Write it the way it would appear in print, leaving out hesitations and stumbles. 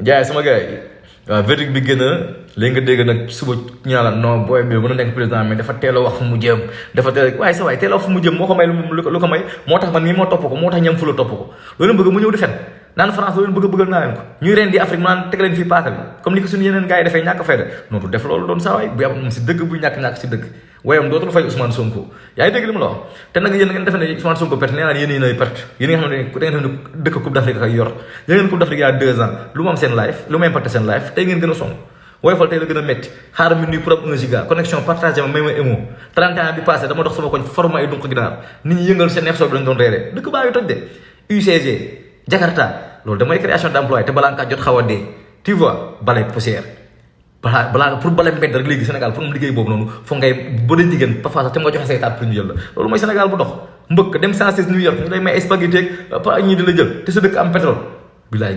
jaay sama gars yi waaw verdict bi gën a léegi nga dégg nag suba ñaala non booy bi mën a nekk président mais dafa teel a wax fu mu jëm dafa teel waaye sa waay teel a wax fu mu jëm moo ko may lu ko may moo tax man nii moo topp ko moo tax ñam fu la topp ko loolu bëgg mu ñëw di fen naan France loolu bëggal naa leen ko ñuy ren di Afrique mu naan teg leen fii paaka bi comme ni ko suñu yeneen gars yi defee ñàkk fayda noonu def loolu doon saa waay bu am si dëgg bu ñàkk si dëgg wayam dootul fay Ousmane Sonko yaa ngi dégg li mu la wax te nag yéen ngeen defe ne Ousmane Sonko perte nee naa yéen yéen ay perte yéen nga xam ne da ngeen xam ne dëkk Coupe d'Afrique ak yor yéen ngeen Coupe d'Afrique il y a 2 ans lu mu am seen live lu mu impacté seen live tey ngeen gën a sonn woyofal tey la gën a métti xaaral mi nuy pour am 1 giga connexion partagé ma may ma émo 31 bi passé dama dox sama koñ forme ay dunq ginaar nit ñi yëngal seen neex soo bi lañ doon reeree dëkk baa ngi toj de UCG Jakarta loolu damay création d'emploi te balaa nga jot xaw a dee tu vois balay poussière balaa pour bale mbedd rek léegi Sénégal pour mu liggéey boobu noonu foog ngay ba dee jigéen parfois sax te nga joxe say taat pour ñu jël la loolu mooy Sénégal bu dox mbëkk dem 116 New York ñu lay may spaghetti ak ñii di la jël te sa dëkk am pétrole bilaay